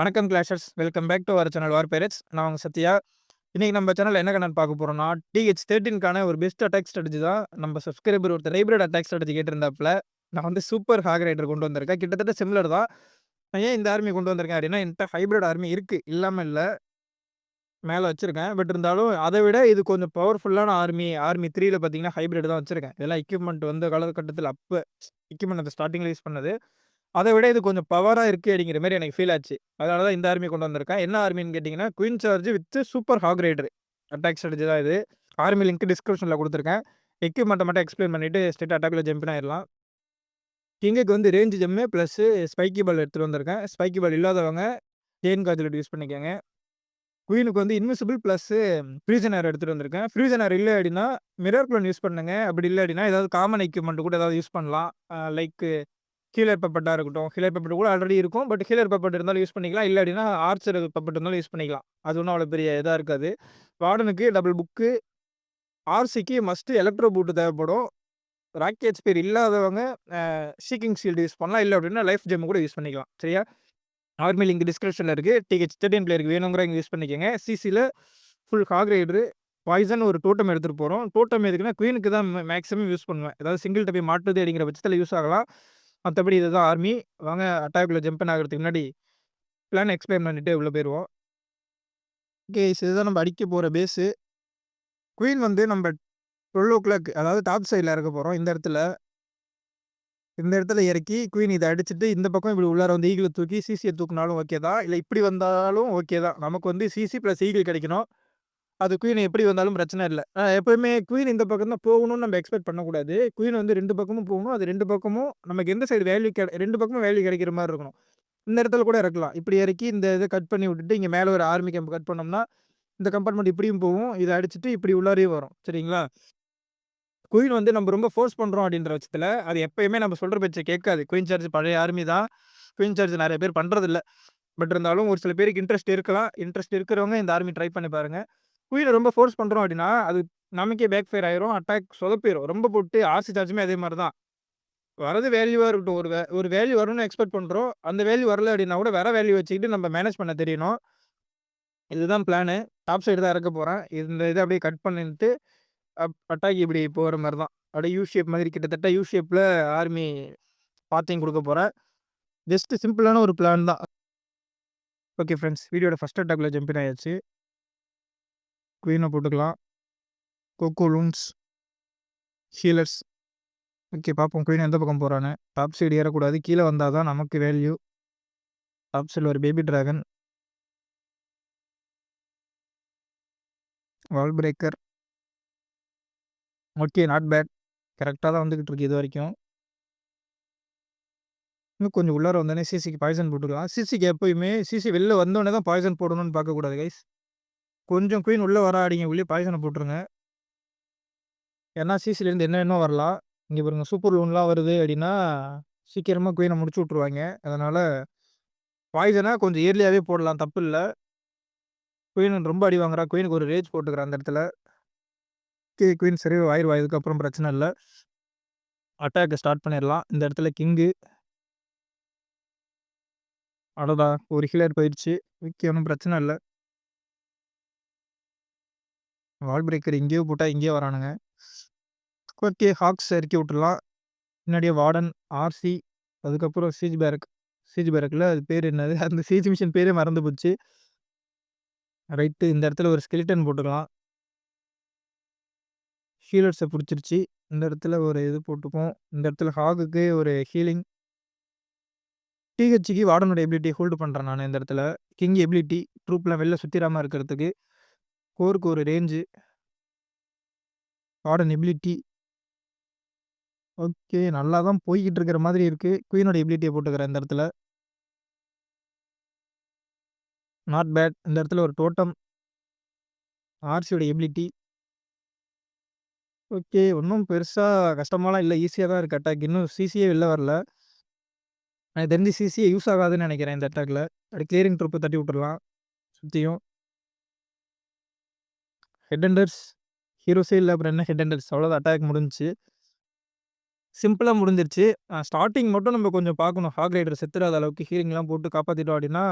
வணக்கம் clashers. Welcome back to our channel war pirates. நான் உங்க சத்யா. இன்னைக்கு நம்ம சேனல்ல என்ன கண்டென்ட் பார்க்க போறோம்னா, TH13க்கான ஒரு பெஸ்ட் அட்டாக் ஸ்ட்ராட்டஜி தான் நம்ம சப்ஸ்கிரைபர் ஒருத்தர் ஹைபிரிட் அட்டாக் ஸ்ட்ராட்டஜி கேட்டிருந்தாப்ல. நான் வந்து சூப்பர் ஹாக் ரைடர் கொண்டு வந்திருக்கேன். கிட்டத்தட்ட சிமிலர் தான். நான் ஏன் இந்த ஆர்மி கொண்டு வந்திருக்கேன் அப்படின்னா, என்ட்ட ஹைபிரிட் ஆர்மி இருக்கு. இல்லாம இல்ல. மேல வச்சிருக்கேன். பட் இருந்தாலும் அத விட இது கொஞ்சம் பவர்ஃபுல்லான ஆர்மி 3ல பார்த்தீங்கன்னா, ஹைபிரிட் தான் வச்சிருக்கேன். இதெல்லாம் எக்யூப்மென்ட் வந்து காலகட்டத்தில எக்யூப்மென்ட் அந்த ஸ்டார்ட்டிங்ல யூஸ் பண்ணது. அத விட இது கொஞ்சம் பவரா இருக்கு அப்படிங்கிற மாரி எனக்கு ஃபீல் ஆச்சு. அதனால தான் இந்த ஆர்மி கொண்டு வந்திருக்கேன். என்ன ஆர்மின்னு கேட்டீங்கன்னா, queen charge with super hog rider. Attack strategy தான் இது. ஆர்மி லிங்க் டிஸ்கிரிப்ஷன்ல குடுத்துருக்கேன். எக்யூப்மென்ட்ட மட்டும் எக்ஸ்ப்ளைன் பண்ணிட்டு ஸ்ட்ரெயிட்டா அட்டாக்ல ஜம்ப் ஆயிரலாம். கிங்குக்கு வந்து ரேஞ்ச் ஜெம்மு பிளஸ் ஸ்பைக்கி பால் எடுத்துட்டு வந்திருக்கேன். ஸ்பைக்கி பால் இல்லாதவங்க செயின் காஜுலேட் யூஸ் பண்ணிக்கங்க. குயினுக்கு வந்து இன்விசிபிள் பிளஸ் ஃப்ரீசன் ஏர் எடுத்துட்டு வந்திருக்கேன். ஃப்ரீசன் ஏர் இல்ல அப்படின்னா, மிரர் க்ளோன் யூஸ் பண்ணுங்க. அப்படி இல்ல அப்படின்னா, ஏதாவது காமன் எக்யூப்மென்ட் கூட ஏதாவது யூஸ் பண்ணலாம். லைக் ஹீலர் பப்பட்டா இருக்கட்டும். ஹீலர் பப்பட் கூட ஆல்ரெடி இருக்கும். பட் ஹீலர் பப்பட் இருந்தாலும் யூஸ் பண்ணிக்கலாம். இல்ல அப்டின்னா ஆர்ச்சர் பப்பட் இருந்தாலும் யூஸ் பண்ணிக்கலாம். அது ஒண்ணும் அவ்வளோ பெரிய இதா இருக்காது. வார்டனுக்கு டபுள் புக்கு, ஆர்சிக்கு மஸ்ட் எலக்ட்ரோ பூட் தேவைப்படும். ராக்கெட் ஸ்பீர் இல்லாதவங்க சீக்கிங் ஷீல்டு யூஸ் பண்ணலாம். இல்ல அப்டின்னா லைஃப் ஜெம் கூட யூஸ் பண்ணிக்கலாம். சரியா? ஆர்மி லிங்க் டிஸ்கிரிப்ஷன்ல இருக்கு. TH13 பிளேயருக்கு வேணுங்கிறவங்க யூஸ் பண்ணிக்கங்க. சிசில ஃபுல் ஹாக் ரைடரு, பாய்சன் ஒரு டோட்டம் எடுத்துட்டு போறோம். டோட்டம் எதுக்குன்னா குயினுக்கு தான் மேக்ஸிமம் யூஸ் பண்ணுவேன். ஏதாவது சிங்கிள் டப்பி மாட்டுது அப்படிங்கிற பட்சத்தில யூஸ் ஆகலாம். மத்தபடி இதுதான் ஆர்மி. வாங்க அட்டாக்குள்ள ஜம்ப் ஆகுறதுக்கு முன்னாடி பிளான் எக்ஸ்பிளைன் பண்ணிட்டு உள்ள போயிருவோம். கேஸ் இதுதான் நம்ம அடிக்க போற பேஸு. குயின் வந்து நம்ம 12:00 அதாவது டாப் சைட்ல இறக்க போறோம். இந்த இடத்துல இறக்கி குயின் இத அடிச்சுட்டு இந்த பக்கம் இப்படி உள்ளார வந்து ஈகிள தூக்கி சிசிய தூக்குனாலும் ஓகே தான். இல்ல இப்படி வந்தாலும் ஓகே தான். நமக்கு வந்து சிசி பிளஸ் ஈகிள் கிடைக்கணும். அது குயின் எப்படி வந்தாலும் பிரச்சனை இல்ல. எப்பவுமே குயின் இந்த பக்கம் தான் போகணும்னு நம்ம எக்ஸ்பெக்ட் பண்ணக்கூடாது. குயின் வந்து 2 பக்கமும் போகணும். அது 2 பக்கமும் நமக்கு எந்த சைடு வேல்யூ 2 பக்கமும் வேல்யூ கிடைக்கிற மாரி இருக்கணும். இந்த இடத்துல கூட இறக்கலாம். இப்படி இறக்கி இந்த இத கட் பண்ணி விட்டுட்டு, இங்க மேல ஒரு ஆர்மி கேம்ப் கட் பண்ணோம்னா, இந்த கம்பார்ட்மெண்ட் இப்படியும் போகும். இத அடிச்சுட்டு இப்படி உள்ளாரையும் வரும். சரிங்களா? குயின் வந்து நம்ம ரொம்ப ஃபோர்ஸ் பண்றோம் அப்படின்ற பட்சத்துல, அது எப்பயுமே நம்ம சொல்ற பேச்ச கேட்காது. குயின் சார்ஜ் பழைய ஆர்மி தான். குயின் சார்ஜ் நெறைய பேர் பண்றதில்ல. பட் இருந்தாலும் ஒரு சில பேருக்கு இன்ட்ரெஸ்ட் இருக்கலாம். இன்ட்ரெஸ்ட் இருக்கிறவங்க இந்த ஆர்மி ட்ரை பண்ணி பாருங்க. குயின ரொம்ப ஃபோர்ஸ் பண்றோம் அப்படின்னா, அது நமக்கே பேக் ஃபயர் ஆயிரும். அட்டாக் சொதப்பிரும். ரொம்ப போட்டு ஆர்சி சார்ஜுமே அதே மாரி தான். வரது வேல்யூவா இருக்கட்டும். ஒரு வேல்யூ வரும்னு எக்ஸ்பெக்ட் பண்றோம். அந்த வேல்யூ வரல அப்படின்னா கூட வேற வேல்யூ வச்சுக்கிட்டு நம்ம மேனேஜ் பண்ண தெரியணும். இதுதான் பிளானு. டாப் சைடு தான் இறக்க போறேன். இந்த இத அப்படியே கட் பண்ணிட்டு, அட்டாக் இப்படி போற மாரி தான். அப்படியே யூ ஷேப் மாதிரி கிட்டத்தட்ட யூ ஷேப்ல ஆர்மி பாத்திங் குடுக்க போறேன். ஜஸ்ட் சிம்பிளான ஒரு பிளான் தான். Okay friends. வீடியோட ஃபர்ஸ்ட் அட்டாக்ல ஜம்ப் இன் ஆயாச்சு. குயின போட்டுக்கலாம். கோகோ லூன்ஸ், ஹீலர்ஸ். ஓகே பார்ப்போம் குயின் எந்த பக்கம் போறான்னு. டாப் சைடு ஏறக்கூடாது. கீழ வந்தா தான் நமக்கு வேல்யூ. டாப் சைடுல ஒரு baby dragon, wall breaker. Okay not bad. கரெக்ட்டா தான் வந்துகிட்டு இருக்கு இதுவரைக்கும். இன்னும் கொஞ்சம் உள்ளார வந்தோனே சிசிக்கு பாய்சன் போட்டுக்கலாம். சிசிக்கு எப்பயுமே சிசி வெளில வந்தோனே தான் பாய்சன் போடணும்னு பார்க்கக்கூடாது கைஸ். கொஞ்சம் குயின் உள்ள வராதீங்க உள்ளயே பாய்சன போட்டுருங்க. ஏன்னா சிசிலேருந்து என்னென்னமோ வரலாம். இங்க பாருங்க சூப்பர் லூன்லாம் வருது அப்படின்னா, சீக்கிரமா குயின முடிச்சு விட்டுருவாய்ங்க. அதனால பாய்சனா கொஞ்சம் இயர்லியாவே போடலாம் தப்பில்ல. குயின் ரொம்ப அடி வாங்குறா. குயினுக்கு ஒரு ரேஜ் போட்டுக்கிறேன் அந்த இடத்துல. குயின் சர்வைவ் ஆயிருவா. இதுக்கப்புறம் பிரச்சனை இல்ல. அட்டாக்க ஸ்டார்ட் பண்ணிரலாம். இந்த இடத்துல கிங்கு. அடடா! ஒரு ஹீலர் போயிருச்சு. ஓகே ஒண்ணும் பிரச்சனை இல்ல. வால் பிரேக்கர் எங்கேயோ போட்டா இங்கேயே வரானுங்க. ஓகே ஹாக்ஸ் இறக்கி விட்டுறலாம். முன்னாடியே வார்டன், ஆர்சி, அதுக்கப்புறம் சீஜ் பேரக். சீஜ் பேரக்ல அது பேர் என்னது? அந்த சீஜ் மிஷன் பேரே மறந்து போச்சு. ரைட்டு இந்த இடத்துல ஒரு ஸ்கெலிட்டன் போட்டுக்கலாம். ஹீலர்ஸ புடிச்சிருச்சு. இந்த இடத்துல ஒரு இது போட்டுப்போம். இந்த இடத்துல ஹாகுக்கு ஒரு ஹீலிங். டிஹெச்க்கு வார்டனோட எபிலிட்டிய ஹோல்டு பண்றேன் நானு இந்த இடத்துல. கிங் எபிலிட்டி ட்ரூப்லாம் வெளில சுத்திராம இருக்கிறதுக்கு. கோருக்கு ஒரு ரேஞ்சு. Warden ability. ஓகே நல்லா தான் போய்க்கிட்டு இருக்கிற மாதிரி இருக்கு. குயினோட எபிலிட்டிய போட்டுக்கிறேன் இந்த இடத்துல. Not bad. இந்த இடத்துல ஒரு டோட்டம். ஆர்சியோட எபிலிட்டி. ஓகே. ஒண்ணும் பெருசா கஷ்டமாலாம் இல்ல. ஈஸியா தான் இருக்கு அட்டாக். இன்னும் சிசியே வெளில வரல. எனக்கு தெரிஞ்சு சிசியே யூஸ் ஆகாதுன்னு நெனைக்கிறேன் இந்த அட்டாக்ல. அப்படியே கிளியரிங் ட்ரூப்ப தட்டி விட்டுறலாம் சுத்தியும். Head hunters. ஹீரோஸே இல்ல அப்புறம் என்ன ஹெட் ஹண்டர்ஸ் அவ்வளோதான் அட்டாக் முடிஞ்சுச்சு. சிம்பிளா முடிஞ்சிருச்சு. ஸ்டார்ட்டிங் மட்டும் நம்ம கொஞ்சம் பார்க்கணும். ஹாக் ரைடர் செத்துறாத அளவுக்கு ஹீலிங்லாம் போட்டு காப்பாத்திட்டோம் அப்படின்னா,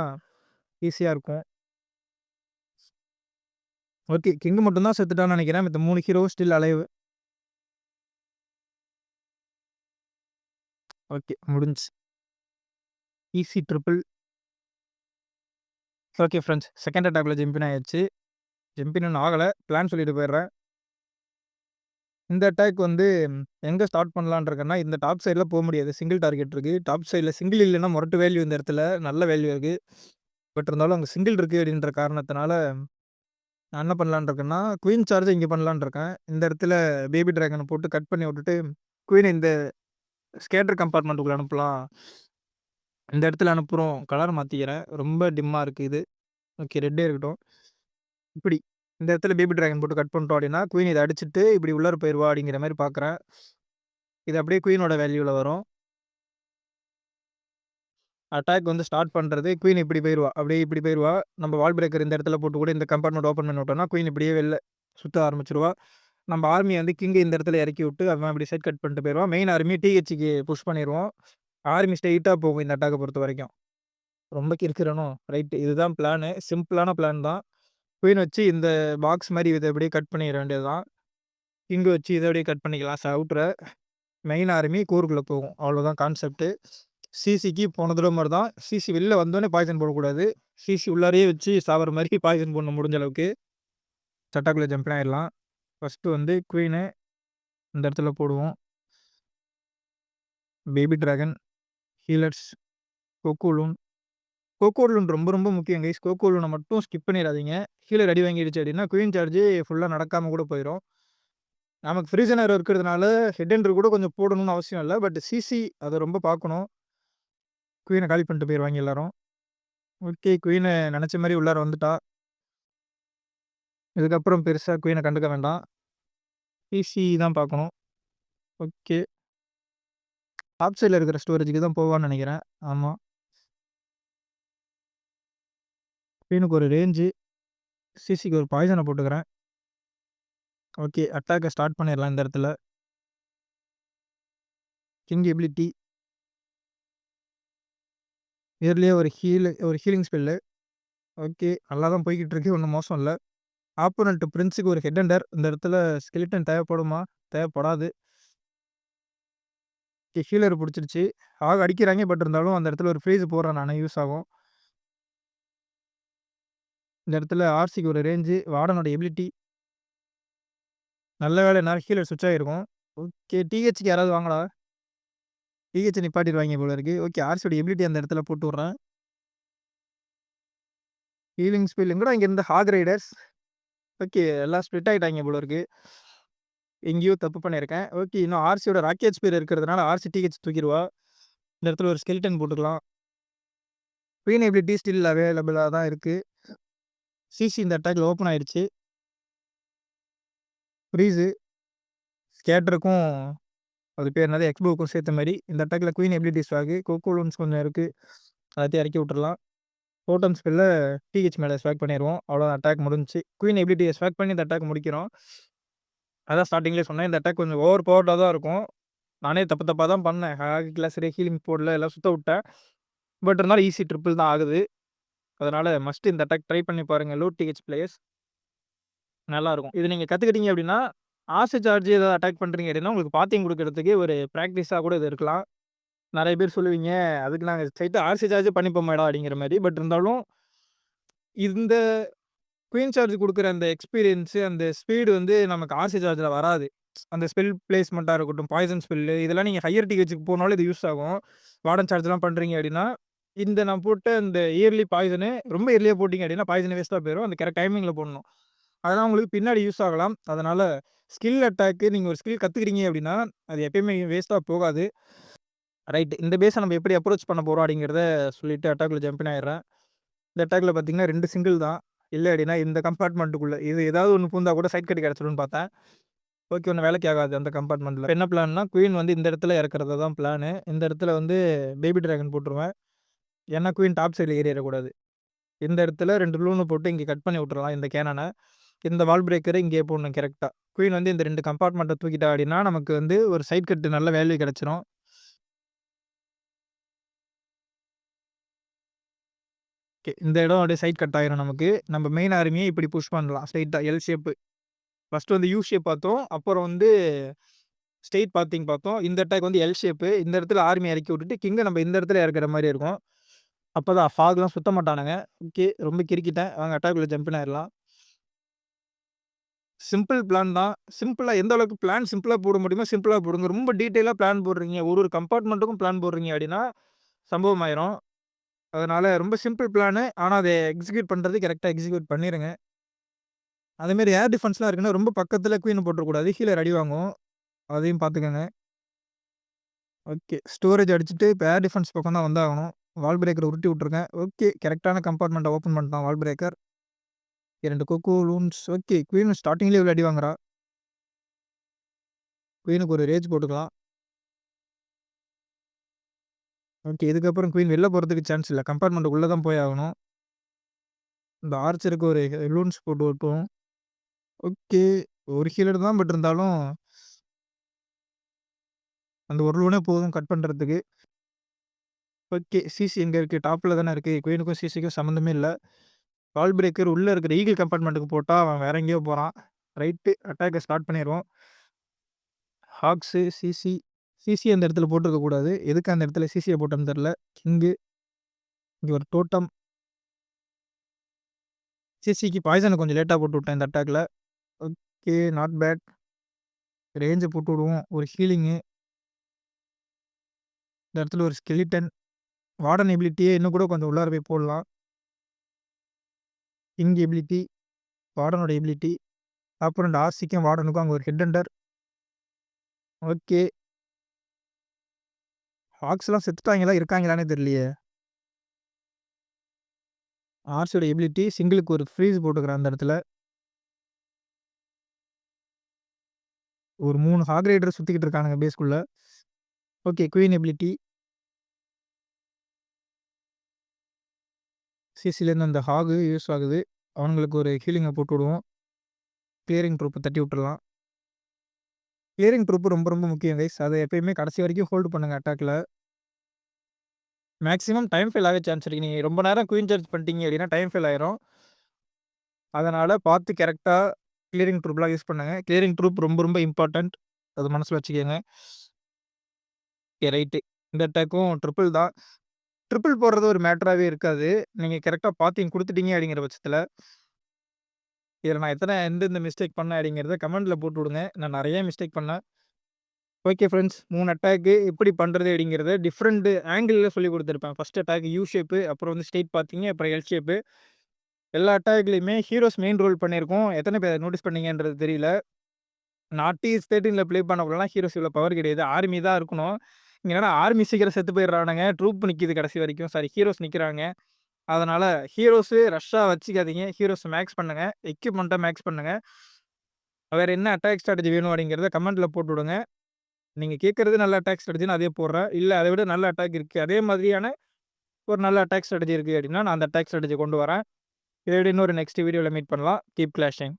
ஈஸியா இருக்கும். ஓகே. கிங் மட்டும் தான் செத்துட்டான்னு நெனைக்கிறேன். மித்த 3 ஹீரோ ஸ்டில் அலைவ். ஓகே. முடிஞ்சுச்சு. Easy triple. Okay friends. Second அட்டாக்ல ஜம்பின் ஆயாச்சு. ஜம்பின் இன்னும் ஆகல. பிளான் சொல்லிட்டு போயிடுறேன். இந்த அட்டாக் வந்து எங்க ஸ்டார்ட் பண்ணலான்னு இருக்கேன்னா, இந்த டாப் சைட்ல போ முடியாது. சிங்கிள் டார்கெட் இருக்கு. டாப் சைட்ல சிங்கிள் இல்லன்னா மொரட்டு வேல்யூ இந்த இடத்துல. நல்ல வேல்யூ இருக்கு. பட் இருந்தாலும் அங்க சிங்கிள் இருக்கு அப்படின்ற காரணத்தினால, நான் என்ன பண்ணலான்னு இருக்கேன்னா, குயின் சார்ஜ இங்க பண்ணலான்னு இருக்கேன். இந்த இடத்துல பேபி டிராகன போட்டு கட் பண்ணி விட்டுட்டு, குயின இந்த ஸ்கேட்டர் கம்பார்ட்மெண்ட்டுக்குள்ள அனுப்பலாம். இந்த இடத்துல அனுப்புறோம். கலர் மாத்திக்கிறேன். ரொம்ப டிம்மா இருக்கு இது. ஓகே ரெட்டே இருக்கட்டும். இப்படி. இந்த இடத்துல பேபி டிராகன் போட்டு கட் பண்ணிட்டோம் அப்படின்னா, குயின் இத அடிச்சுட்டு இப்படி உள்ளார போயிருவா அப்படிங்கிற மாரி பார்க்குறேன். இது அப்படியே குயினோட வேல்யூல வரும். அட்டாக் வந்து ஸ்டார்ட் பண்றது, குயின் இப்படி போயிருவா. அப்படியே இப்படி போயிருவா. நம்ம வால் பிரேக்கர் இந்த இடத்துல போட்டு கூட இந்த கம்பார்ட்மெண்ட் ஓப்பன் பண்ணி விட்டோம்னா, குயின் இப்படியே வெளில சுத்த ஆரம்பிச்சுருவா. நம்ம ஆர்மிய வந்து கிங்க இந்த இடத்துல இறக்கி விட்டு, அவன் அப்படி சைட் கட் பண்ணிட்டு போயிருவான். மெயின் ஆர்மி டிஹெச்சுக்கு புஷ் பண்ணிருவோம். ஆர்மி ஸ்ட்ரெயிட்டா போகும் இந்த அட்டாக்க பொறுத்தவரைக்கும். ரொம்ப கிறுக்குறனோ? ரைட் இதுதான் பிளானு. சிம்பிளான பிளான் தான். குயின் வச்சு இந்த பாக்ஸ் மாரி இத அப்படியே கட் பண்ணிற வேண்டியது தான். கிங்க வச்சு இத அப்படியே கட் பண்ணிக்கலாம் அவுட்டர. மெயின் ஆர்மி கூறுக்குள்ள போகும். அவ்வளோதான் கான்செப்ட்டு. சிசிக்கு போன தடவ மாரி தான். சிசி வெளில வந்தோனே பாய்சன் போடக்கூடாது. சிசி உள்ளாரையே வச்சு சாவற மாரி பாய்சன் போடணும் முடிஞ்ச அளவுக்கு. சட்டாக்குள்ள ஜம்ப் ஆயிரலாம். ஃபர்ஸ்ட்டு வந்து குயினு இந்த இடத்துல போடுவோம். பேபி டிராகன், ஹீலர்ஸ், கோகோலூன். கோகோலூன் ரொம்ப ரொம்ப முக்கியம் கைஸ். கோகோலூன மட்டும் ஸ்கிப் பண்ணிறாதீங்க. ஹீலர் அடி வாங்கிடுச்சு அப்டின்னா, குயின் சார்ஜ் ஃபுல்லா நடக்காம கூட போயிரும். நமக்கு ஃப்ரீசன் ஏரோ இருக்கிறதுனால ஹெட் என்ட்ரு கூட கொஞ்சம் போடணும்னு அவசியம் இல்ல. பட் சிசி அத ரொம்ப பார்க்கணும். குயின காலி பண்ணிட்டு போயிருவாய்ங்க எல்லாரும். ஓகே குயின் நெனச்ச மாரி உள்ளார வந்துட்டா. இதுக்கப்புறம் பெருசா குயின கண்டுக்க வேண்டாம். சிசி தான் பார்க்கணும். ஓகே. டாப் சைட்ல இருக்கிற ஸ்டோரேஜ்க்கு தான் போவான்னு நெனைக்கிறேன். ஆமா. குயினுக்கு ஒரு ரேஞ்சு. சிசிக்கு ஒரு பாய்சன போட்டுக்கிறேன். ஓகே. அட்டாக்க ஸ்டார்ட் பண்ணிரலாம் இந்த இடத்துல. King ability. இயர்லியே ஒரு ஹீலிங் ஸ்பெல்லு. ஓகே. நல்லா தான் போய்க்கிட்டு இருக்கு. ஒண்ணும் மோசம் இல்ல. ஆப்போனன்ட் பிரின்ஸுக்கு ஒரு ஹெட் ஹண்டர். இந்த இடத்துல ஸ்கெலிட்டன் தேவைப்படுமா? தேவைப்படாது. ஓகே. ஹீலர் புடிச்சிருச்சு. ஆக அடிக்கிறாங்க. பட் இருந்தாலும் அந்த இடத்துல ஒரு ஃப்ரீஸ் போடுறேன் நானு யூஸ் ஆகும். இந்த இடத்துல ஆர்சிக்கு ஒரு ரேஞ்சு. வார்டனோட எபிலிட்டி. நல்ல வேளை இந்நேரம் ஹீலர் ஸ்விட்ச் ஆகிருக்கும். ஓகே. டிஹெச்க்கு யாராவது வாங்கடா. டிஹெச்ச நிப்பாட்டிருவாய்ங்க போல இருக்கு. ஓகே. ஆர்சியோட எபிலிட்டி அந்த இடத்துல போட்டு விடுறேன். ஹீலிங் ஸ்பெல் எங்கடா இங்க இருந்த ஹாக் ரைடர்ஸ். ஓகே. எல்லாம் ஸ்ப்ளிட் ஆயிட்டாய்ங்க போல இருக்கு. எங்கேயோ தப்பு பண்ணியிருக்கேன். ஓகே. இன்னும் ஆர்சியோட ராக்கெட் ஸ்பீர் இருக்கிறதுனால ஆர்சி டிஹெச் தூக்கிருவா. இந்த இடத்துல ஒரு ஸ்கெலிட்டன் போட்டுக்கலாம். குயின் எபிலிட்டி ஸ்டில் அவைலபிளா தான் இருக்கு. சிசி இந்த அட்டாக்ல ஓப்பன் ஆயிடுச்சு. ஃப்ரீஸு. ஸ்கேட்டருக்கும் அது பேர் என்னது எக்ஸ்போவுக்கும் சேர்த்த மாரி. இந்த அட்டாக்ல குயின் எபிலிட்டி ஸ்வாகு. கோகோலூன்ஸ் கொஞ்சம் இருக்கு. எல்லாத்தையும் இறக்கி விட்டுறலாம். டோட்டம் ஸ்பெல்ல டிஹெச் மேல ஸ்வாக் பண்ணிருவோம். அவ்வளோதான் அட்டாக் முடிஞ்சுச்சு. குயின் எபிலிட்டிய ஸ்வாக் பண்ணி இந்த அட்டாக் முடிக்கிறோம். அதான் ஸ்டார்ட்டிங்லயே சொன்னேன். இந்த அட்டாக் கொஞ்சம் ஓவர் பவர்டா தான் இருக்கும். நானே தப்பு தப்பா தான் பண்ணேன். ஹாக்லாம் சரியா ஹீலிங் போடல. எல்லாம் சுத்த விட்டேன். பட் இருந்தாலும் ஈஸி ட்ரிபிள் தான் ஆகுது. அதனால மஸ்ட் இந்த அட்டாக் ட்ரை பண்ணி பாருங்க. Low DH players. நல்லாருக்கும். இது நீங்க கத்துக்கிட்டீங்க அப்டின்னா, ஆர்சி சார்ஜ் ஏதாவது அட்டாக் பண்றீங்க அப்டின்னா, உங்களுக்கு பாத்தியம் குடுக்குறதுக்கு ஒரு பிராக்டிஸா கூட இது இருக்கலாம். நெறைய பேர் சொல்லுவீங்க, அதுக்கு நாங்க ஸ்ட்ரெயிட்டா ஆர்சி சார்ஜ் பண்ணிப்போமேடா அப்டிங்கிற மாரி. பட் இருந்தாலும், இந்த குயின் சார்ஜ் குடுக்குற அந்த எக்ஸ்பீரியன்ஸ், அந்த ஸ்பீடு வந்து நமக்கு ஆர்சி சார்ஜ்ல வராது. அந்த ஸ்பெல் பிளேஸ்மெண்ட்டா இருக்கட்டும், பாய்சன் ஸ்பெல்லு இதெல்லாம் நீங்க ஹையர் டிஹெச்சுக்கு போனாலும் இது யூஸ் ஆகும். வார்டன் சார்ஜ்லாம் பண்றீங்க அப்டின்னா, இந்த நான் போட்ட இந்த இயர்லி பாய்சனு ரொம்ப இயர்லியா போட்டீங்க அப்டின்னா, பாய்சன் வேஸ்ட்டா போயிரும். அந்த கரெக்ட் டைமிங்ல போடணும். அதெல்லாம் உங்களுக்கு பின்னாடி யூஸ் ஆகலாம். அதனால ஸ்கில் அட்டாக்கு நீங்க ஒரு ஸ்கில் கத்துக்கிறீங்க அப்டின்னா, அது எப்பயுமே வேஸ்ட்டா போகாது. ரைட். இந்த பேஸ நம்ம எப்படி அப்ரோச் பண்ண போறோம் அப்டிங்கிறத சொல்லிட்டு அட்டாக்குள்ள ஜம்பின் ஆயிடுறேன். இந்த அட்டாக்ல பார்த்தீங்கன்னா 2 சிங்கிள் தான். இல்ல அப்டின்னா இந்த கம்பார்ட்மெண்ட்டுக்குள்ள இது ஏதாவது ஒண்ணு பூந்தா கூட சைட் கட் கிடைச்சிரும்னு பார்த்தேன். ஓகே. ஒண்ணும் வேலைக்கு ஆகாது அந்த கம்பார்ட்மெண்ட்ல. என்ன பிளான்னா, குயின் வந்து இந்த இடத்துல இறக்குறது தான் பிளானு. இந்த இடத்துல வந்து பேபி டிராகன் போட்டுருவேன். ஏன்னா குயின் டாப் சைட்ல ஏறிறக்கூடாது. இந்த இடத்துல 2 லூன போட்டு இங்க கட் பண்ணி விட்டுறலாம் இந்த கேனன. இந்த வால் பிரேக்கர இங்கேயே போடணும் கரெக்ட்டா. குயின் வந்து இந்த 2 கம்பார்ட்மெண்ட்ட தூக்கிட்டா அப்டின்னா, நமக்கு வந்து ஒரு சைட் கட் நல்ல வேல்யூ கிடைச்சிரும். ஓகே. இந்த இடம் அப்படியே சைட் கட் ஆயிரும் நமக்கு. நம்ம மெயின் ஆர்மிய இப்படி புஷ் பண்ணலாம். ஸ்ட்ரெயிட்டா எல் ஷேப். ஃபர்ஸ்ட் வந்து யூ ஷேப் பார்த்தோம். அப்புறம் வந்து ஸ்ட்ரெயிட் பாத்திங் பார்த்தோம். இந்த அட்டாக் வந்து எல் ஷேப். இந்த இடத்துல ஆர்மி இறக்கி விட்டுட்டு கிங்க நம்ம இந்த இடத்துல இறக்குற மாரி இருக்கும். அப்பதான் ஃபாக்லாம் சுத்த மாட்டானுங்க. ஓகே. ரொம்ப கிறுக்கிட்டேன். வாங்க அட்டாக்குள்ள ஜம்ப்ன்னு ஆயிரலாம். சிம்பிள் பிளான் தான். சிம்பிளா எந்த அளவுக்கு பிளான் சிம்பிளா போட முடியுமோ சிம்பிளா போடுங்க. ரொம்ப டீட்டெயிலா பிளான் போடுறீங்க. ஒரு ஒரு கம்பார்ட்மென்ட்டுக்கும் பிளான் போடுறீங்க அப்படின்னா, சம்பவம் ஆயிரும். அதனால ரொம்ப சிம்பிள் பிளானு. ஆனா அத எக்ஸிக்யூட் பண்றது கரெக்ட்டா எக்ஸிக்யூட் பண்ணிருங்க. அதேமாரி ஏர் டிஃபென்ஸ்லாம் இருக்குன்னா, ரொம்ப பக்கத்துல குயின் போட்டுறக்கூடாது. ஹீலர் அடி வாங்கும். அதையும் பார்த்துக்கங்க. ஓகே. ஸ்டோரேஜ் அடிச்சுட்டு இப்ப ஏர் டிஃபென்ஸ் பக்கம் தான் வந்தாகணும். வால் பிரேக்கர உருட்டி விட்டுருக்கேன். ஓகே. கரெக்ட்டான கம்பார்ட்மெண்ட்ட ஓப்பன் பண்ணிட்டான் வால் பிரேக்கர். 2 கொக்கோ லூன்ஸ். ஓகே. குயின் ஸ்டார்ட்டிங்லயே இவ்ளோ அடி வாங்குறா. குயினுக்கு ஒரு ரேஜ் போட்டுக்கலாம். ஓகே. இதுக்கப்புறம் குயின் வெளில போறதுக்கு சான்ஸ் இல்ல. கம்பார்ட்மெண்ட் உள்ள தான் போய் ஆகணும். இந்த ஆர்ச்சருக்கு ஒரு லூன்ஸ் போட்டு விட்டோம். ஓகே. ஒரு ஹீலர் தான். பட் இருந்தாலும் அந்த ஒரு லூனே போதும் கட் பண்றதுக்கு. ஓகே. சிசி எங்க இருக்கு? டாப்ல தானே இருக்கு. குயினுக்கும் சிசிக்கும் சம்மந்தமே இல்ல. வால் பிரேக்கர் உள்ள இருக்கிற ஈகிள் கம்பார்ட்மெண்ட்டுக்கு போட்டா அவன் வேற எங்கேயோ போறான். ரைட்டு அட்டாக்க ஸ்டார்ட் பண்ணிருவோம். ஹாக்ஸு, சிசி. சிசி அந்த இடத்துல போட்டுருக்க கூடாது. எதுக்கு அந்த இடத்துல சிசிய போட்டோம்னு தெரியல. கிங்கு. இங்க ஒரு டோட்டம். சிசிக்கு பாய்சன கொஞ்சம் லேட்டா போட்டு விட்டேன் இந்த அட்டாக்ல. ஓகே. Not bad. ரேஞ்ச போட்டு விடுவோம். ஒரு ஹீலிங்கு. இந்த இடத்துல ஒரு ஸ்கெலிட்டன். வார்டன் எபிலிட்டியே இன்னும் கூட கொஞ்சம் உள்ளார போய் போடலாம். King ability. வார்டனோட எபிலிட்டி. அப்புறம் இந்த ஆர்சிக்கும் வார்டனுக்கும் அங்க ஒரு ஹெட் ஹண்டர். ஓகே. ஹாக்ஸ்லாம் செத்துட்டாங்களா? இருக்காங்களான்னே தெரியலையே! ஆர்சியோட எபிலிட்டி சிங்கிளுக்கு ஒரு ஃப்ரீஸ் போட்டுக்கிறேன் அந்த இடத்துல. ஒரு 3 ஹாக் ரைடர் சுத்திக்கிட்டு இருக்கானுங்க பேஸ்க்குள்ள. ஓகே. Queen ability. சிசிலேருந்து அந்த ஹாகு யூஸ் ஆகுது. அவனுங்களுக்கு ஒரு ஹீலிங்க போட்டு விடுவோம். கிளியரிங் ட்ரூப்ப தட்டி விட்டுறலாம். கிளியரிங் ட்ரூப் ரொம்ப ரொம்ப முக்கியம் கைஸ். அத எப்பயுமே கடைசி வரைக்கும் ஹோல்டு பண்ணுங்க அட்டாக்ல. மேக்ஸிமம் டைம் ஃபெயில் ஆக சான்ஸ் இருக்கு. நீங்க ரொம்ப நேரம் குயின் சார்ஜ் பண்ணிட்டீங்க அப்படின்னா டைம் ஃபெயில் ஆயிரும். அதனால பார்த்து கரெக்ட்டா கிளியரிங் ட்ரூப்லாம் யூஸ் பண்ணுங்க. கிளியரிங் ட்ரூப் ரொம்ப ரொம்ப இம்பார்ட்டன்ட். அத மனசுல வச்சுக்கங்க. Okay right. இந்த அட்டாக்கும் ட்ரிபிள் தான். ட்ரிபிள் போடுறது ஒரு மேட்டராவே இருக்காது. நீங்க கரெக்ட்டா பாத்திங் குடுத்துட்டீங்க அப்படிங்கிற பட்சத்துல. இதுல நான் எந்தெந்த மிஸ்டேக் பண்ணேன் அப்படிங்கிறத கமெண்ட்ல போட்டு விடுங்க. நான் நெறைய மிஸ்டேக் பண்ணேன். Okay friends. 3 அட்டாக்கு எப்படி பண்றது அப்படிங்கிறத டிஃபரெண்ட் ஆங்கிள்ல சொல்லிக் குடுத்துருப்பேன். ஃபர்ஸ்ட் அட்டாக் யூ ஷேப்பு, அப்புறம் வந்து ஸ்ட்ரெயிட் பாத்தீங்க, அப்புறம் எல் ஷேப்பு. எல்லா அட்டாக்லயுமே ஹீரோஸ் மெயின் ரோல் பண்ணியிருக்கோம். எத்தன பேர் நோட்டீஸ் பண்ணீங்கன்றது தெரியல. நான் TS13ல ப்ளே பண்ணக்குள்ளலாம் ஹீரோஸ் இவ்வளோ பவர் கிடையாது. ஆர்மி தான் இருக்கணும். இங்க என்னன்னா ஆர்மி சீக்கிரம் செத்து போயிடுறானுங்க. ட்ரூப் நிக்குது கடைசி வரைக்கும். சாரி ஹீரோஸ் நிக்கிறாங்க. அதனால ஹீரோஸு ரஷ்ஷா வச்சுக்காதீங்க. ஹீரோஸ் மேக்ஸ் பண்ணுங்க. எக்யூப்மெண்ட்ட மேக்ஸ் பண்ணுங்க. வேற என்ன அட்டாக் ஸ்ட்ராட்டஜி வேணும் அப்படிங்கிறத கமெண்ட்ல போட்டு விடுங்க. நீங்க கேட்கறது நல்ல அட்டாக் ஸ்ட்ராட்டஜின்னு அதே போடுறேன். இல்ல அத விட நல்ல அட்டாக் இருக்கு. அதே மாதிரியான ஒரு நல்ல அட்டாக் ஸ்ட்ராட்டஜி இருக்கு அப்படின்னா, நான் அந்த அட்டாக் ஸ்ட்ராட்டஜி கொண்டு வரேன். இத விட இன்னொரு நெக்ஸ்ட் வீடியோல மீட் பண்ணலாம். Keep clashing.